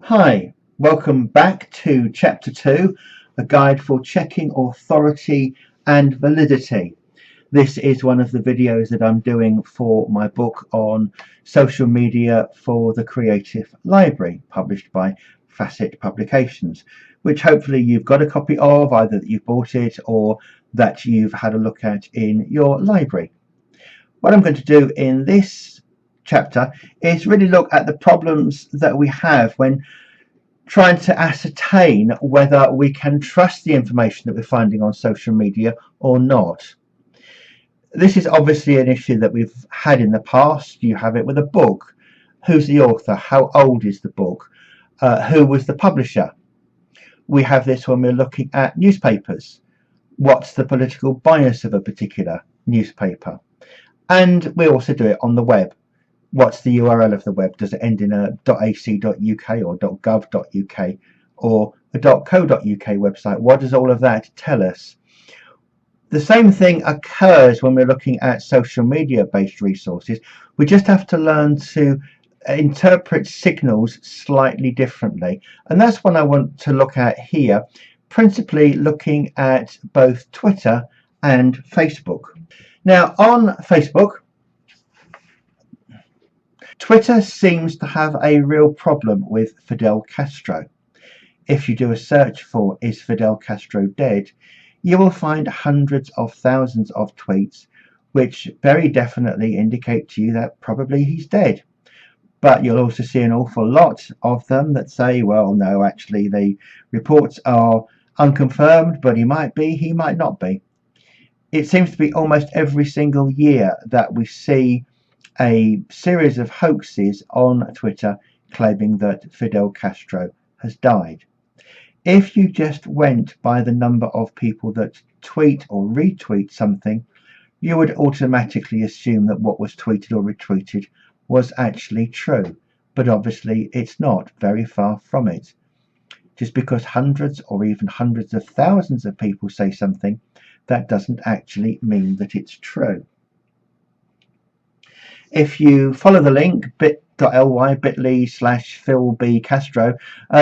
Hi, welcome back to Chapter 2, a guide for checking authority and validity. This is one of the videos that I'm doing for my book on social media for the Creative Library, published by Facet Publications, which hopefully you've got a copy of, either that you've bought it or that you've had a look at in your library. What I'm going to do in this chapter is really look at the problems that we have when trying to ascertain whether we can trust the information that we're finding on social media or not. This is obviously an issue that we've had in the past. You have it with a book. Who's the author? How old is the book? Who was the publisher? We have this when we're looking at newspapers. What's the political bias of a particular newspaper? And we also do it on the web. What's the URL of the web? Does it end in a .ac.uk or .gov.uk or a .co.uk website? What does all of that tell us? The same thing occurs when we're looking at social media based resources. We just have to learn to interpret signals slightly differently, and that's what I want to look at here, principally looking at both Twitter and Facebook. Now, on Facebook, Twitter seems to have a real problem with Fidel Castro. If you do a search for "is Fidel Castro dead?", you will find hundreds of thousands of tweets which very definitely indicate to you that probably he's dead. But you'll also see an awful lot of them that say, well, no, actually the reports are unconfirmed, but he might be, he might not be. It seems to be almost every single year that we see a series of hoaxes on Twitter claiming that Fidel Castro has died. If you just went by the number of people that tweet or retweet something, you would automatically assume that what was tweeted or retweeted was actually true. But obviously it's not, very far from it. Just because hundreds or even hundreds of thousands of people say something, that doesn't actually mean that it's true. If you follow the link bit.ly/PhilBCastro,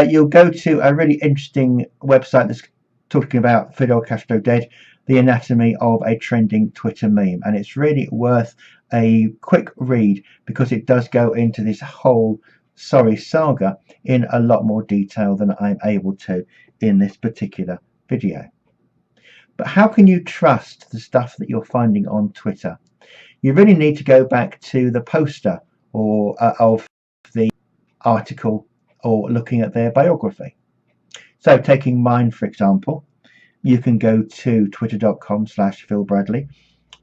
you'll go to a really interesting website that's talking about Fidel Castro dead, the anatomy of a trending Twitter meme, and it's really worth a quick read because it does go into this whole saga in a lot more detail than I'm able to in this particular video. But how can you trust the stuff that you're finding on Twitter? You really need to go back to the poster or of the article or looking at their biography. So taking mine, for example, you can go to twitter.com/PhilBradley.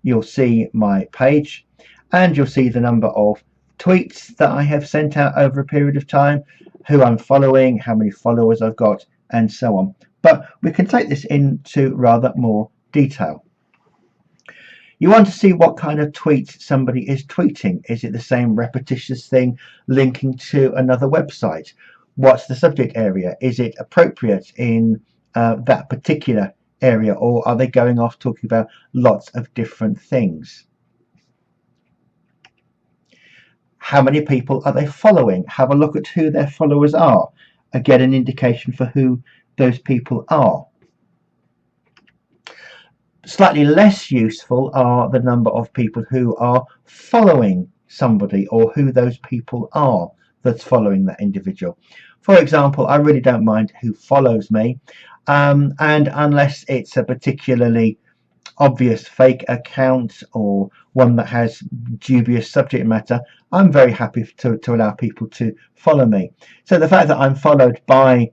You'll see my page and you'll see the number of tweets that I have sent out over a period of time, who I'm following, how many followers I've got, and so on. But we can take this into rather more detail. You want to see what kind of tweets somebody is tweeting. Is it the same repetitious thing linking to another website? What's the subject area? Is it appropriate in that particular area, or are they going off talking about lots of different things? How many people are they following? Have a look at who their followers are and get an indication for who those people are. Slightly less useful are the number of people who are following somebody or who those people are that's following that individual. For example, I really don't mind who follows me, and unless it's a particularly obvious fake account or one that has dubious subject matter, I'm very happy to allow people to follow me. So the fact that I'm followed by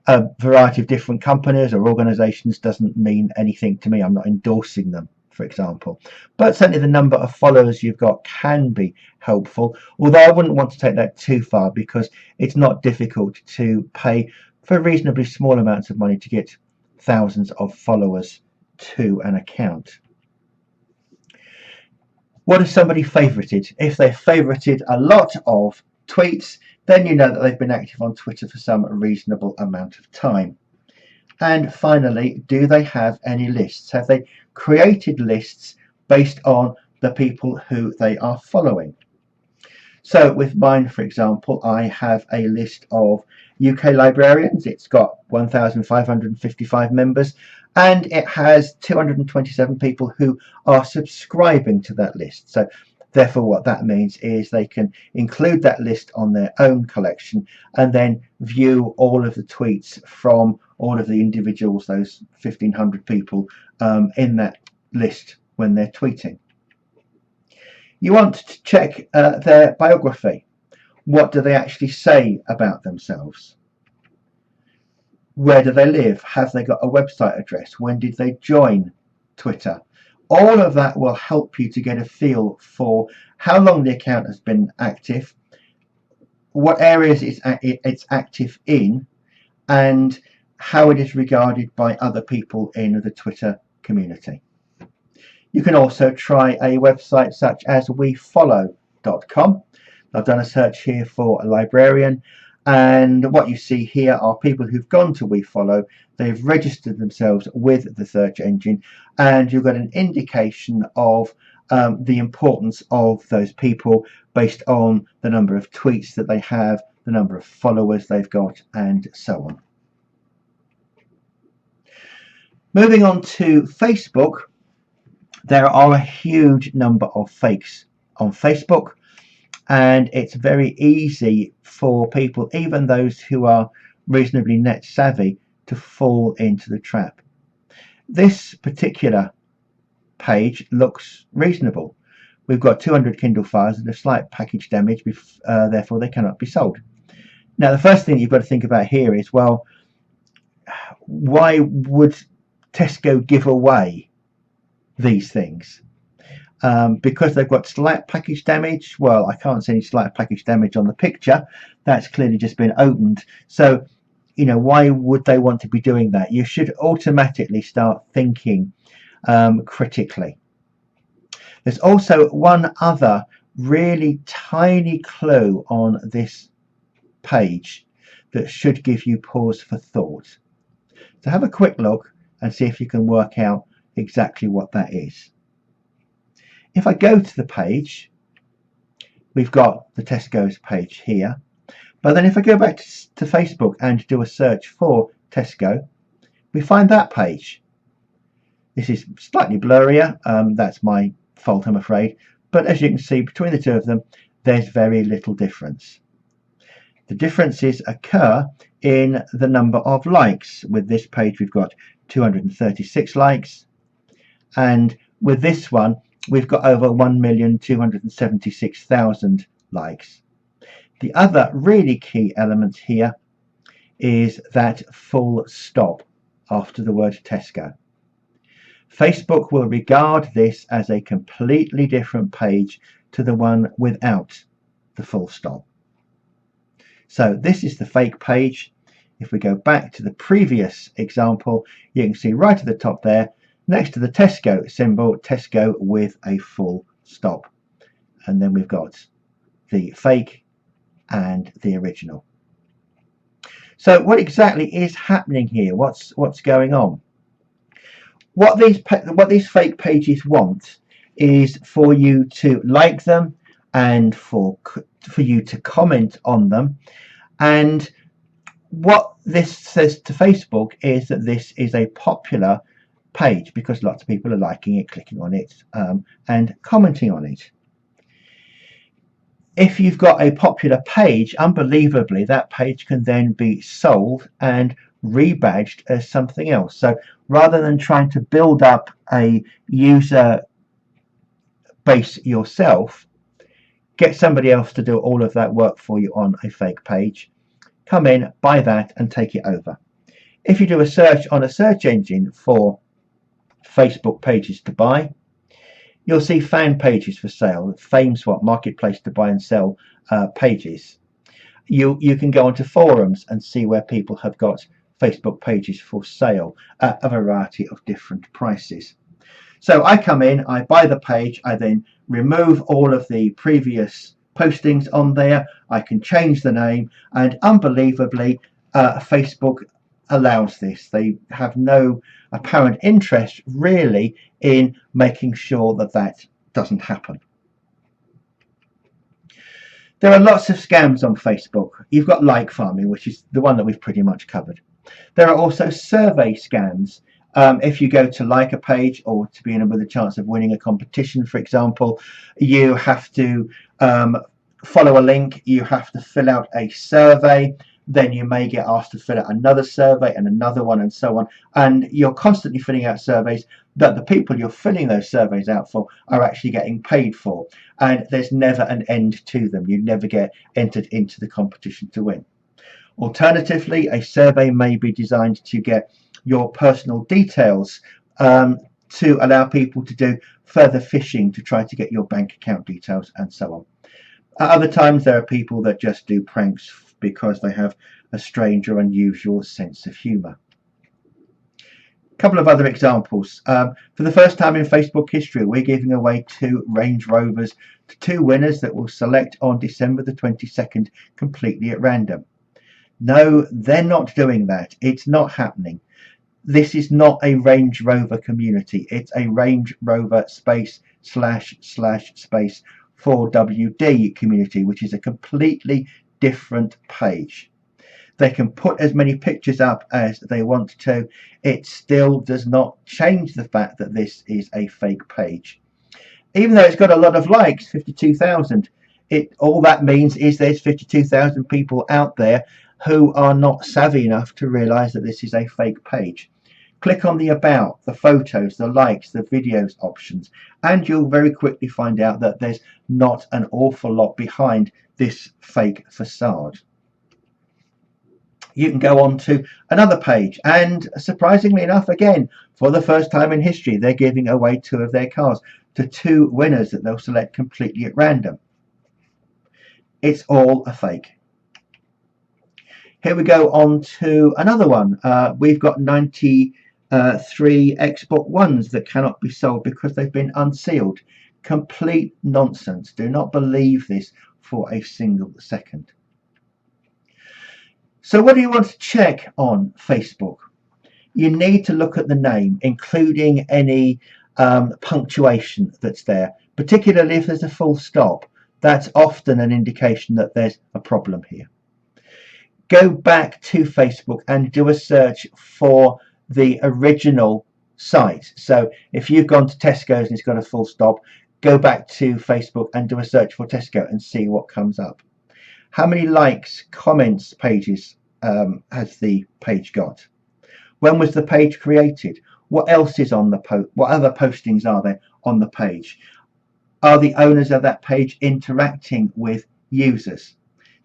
a variety of different companies or organizations doesn't mean anything to me. I'm not endorsing them, for example, but certainly the number of followers you've got can be helpful, although I wouldn't want to take that too far because it's not difficult to pay for reasonably small amounts of money to get thousands of followers to an account. What if somebody favorited? If they favorited a lot of tweets, then you know that they've been active on Twitter for some reasonable amount of time. And finally, do they have any lists? Have they created lists based on the people who they are following? So with mine, for example, I have a list of UK librarians. It's got 1,555 members, and it has 227 people who are subscribing to that list. So therefore what that means is they can include that list on their own collection and then view all of the tweets from all of the individuals, those 1,500 people in that list when they're tweeting. You want to check their biography. What do they actually say about themselves? Where do they live? Have they got a website address? When did they join Twitter? All of that will help you to get a feel for how long the account has been active, what areas it's active in, and how it is regarded by other people in the Twitter community. You can also try a website such as wefollow.com. I've done a search here for a librarian, and what you see here are people who've gone to WeFollow. They've registered themselves with the search engine, and you've got an indication of the importance of those people based on the number of tweets that they have, the number of followers they've got, and so on. Moving on to Facebook, there are a huge number of fakes on Facebook, and it's very easy for people, even those who are reasonably net savvy, to fall into the trap. This particular page looks reasonable. We've got 200 Kindle files and a slight package damage, therefore they cannot be sold. Now the first thing you've got to think about here is, well, why would Tesco give away these things? Because they've got slight package damage. Well, I can't see any slight package damage on the picture. That's clearly just been opened. So, you know, why would they want to be doing that? You should automatically start thinking critically. There's also one other really tiny clue on this page that should give you pause for thought. So have a quick look and see if you can work out exactly what that is. If I go to the page, we've got the Tesco's page here, but then if I go back to Facebook and do a search for Tesco, we find that page. This is slightly blurrier, that's my fault, I'm afraid, but as you can see, between the two of them there's very little difference. The differences occur in the number of likes. With this page we've got 236 likes, and with this one we've got over 1,276,000 likes. The other really key element here is that full stop after the word Tesco. Facebook will regard this as a completely different page to the one without the full stop. So this is the fake page. If we go back to the previous example, you can see right at the top there, next to the Tesco symbol, Tesco with a full stop. And then we've got the fake and the original. So what exactly is happening here? What's going on? What these fake pages want is for you to like them and for you to comment on them. And what this says to Facebook is that this is a popular page because lots of people are liking it, clicking on it, and commenting on it. If you've got a popular page, unbelievably, that page can then be sold and rebadged as something else. So rather than trying to build up a user base yourself, get somebody else to do all of that work for you on a fake page. Come in, buy that and take it over. If you do a search on a search engine for Facebook pages to buy, you'll see fan pages for sale, FameSwap, marketplace to buy and sell pages. You can go onto forums and see where people have got Facebook pages for sale at a variety of different prices. So I come in, I buy the page, I then remove all of the previous postings on there, I can change the name, and unbelievably Facebook allows this. They have no apparent interest really in making sure that that doesn't happen. There are lots of scams on Facebook. You've got like farming, which is the one that we've pretty much covered. There are also survey scams. If you go to like a page or to be in with a chance of winning a competition, for example, you have to follow a link, you have to fill out a survey, then you may get asked to fill out another survey and another one and so on. And you're constantly filling out surveys that the people you're filling those surveys out for are actually getting paid for. And there's never an end to them. You never get entered into the competition to win. Alternatively, a survey may be designed to get your personal details to allow people to do further phishing to try to get your bank account details and so on. At other times, there are people that just do pranks because they have a strange or unusual sense of humour. A couple of other examples. For the first time in Facebook history, we're giving away 2 Range Rovers to 2 winners that will select on December the 22nd completely at random. No, they're not doing that. It's not happening. This is not a Range Rover community. It's a Range Rover space space 4WD community, which is a completely different page. They can put as many pictures up as they want to. It still does not change the fact that this is a fake page. Even though it's got a lot of likes, 52,000, all that means is there's 52,000 people out there who are not savvy enough to realize that this is a fake page. Click on the about, the photos, the likes, the videos options, and you'll very quickly find out that there's not an awful lot behind this fake facade. You can go on to another page, and surprisingly enough, again, for the first time in history, they're giving away 2 of their cars to 2 winners that they'll select completely at random. It's all a fake. Here we go on to another one. We've got 93 Xbox Ones that cannot be sold because they've been unsealed. Complete nonsense. Do not believe this for a single second. So what do you want to check on Facebook? You need to look at the name, including any punctuation that's there, particularly if there's a full stop. That's often an indication that there's a problem here. Go back to Facebook and do a search for the original site. So if you've gone to Tesco's and it's got a full stop, go back to Facebook and do a search for Tesco and see what comes up. How many likes, comments, pages has the page got? When was the page created? What else is on the post? What other postings are there on the page? Are the owners of that page interacting with users?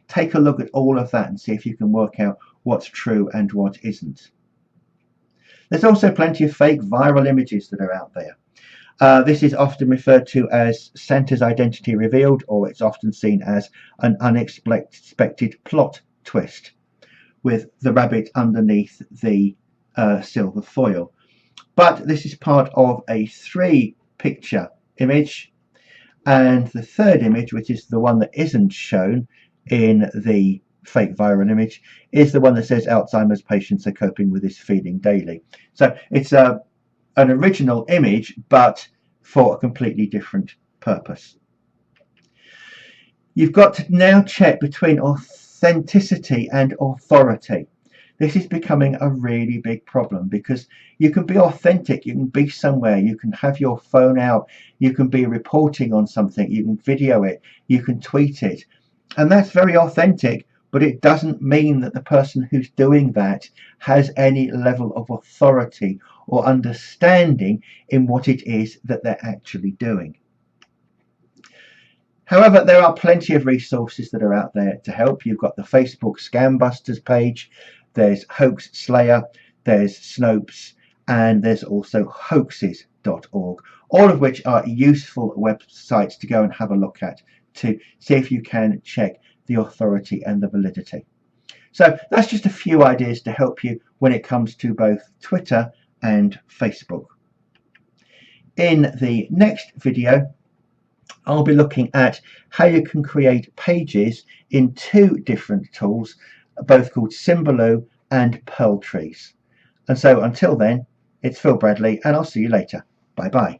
Take a look at all of that and see if you can work out what's true and what isn't. There's also plenty of fake viral images that are out there. This is often referred to as Santa's identity revealed, or it's often seen as an unexpected plot twist with the rabbit underneath the silver foil. But this is part of a 3-picture image, and the third image, which is the one that isn't shown in the fake viral image, is the one that says Alzheimer's patients are coping with this feeling daily. So it's an original image, but for a completely different purpose. You've got to now check between authenticity and authority. This is becoming a really big problem because you can be authentic, you can be somewhere, you can have your phone out, you can be reporting on something, you can video it, you can tweet it, and that's very authentic, but it doesn't mean that the person who's doing that has any level of authority or understanding in what it is that they're actually doing. However, there are plenty of resources that are out there to help. You've got the Facebook Scam Busters page, there's Hoax Slayer, there's Snopes, and there's also hoaxes.org, all of which are useful websites to go and have a look at to see if you can check the authority and the validity. So that's just a few ideas to help you when it comes to both Twitter and Facebook. In the next video, I'll be looking at how you can create pages in 2 different tools, both called Symbaloo and Pearl Trees. And so until then, it's Phil Bradley, and I'll see you later. Bye bye.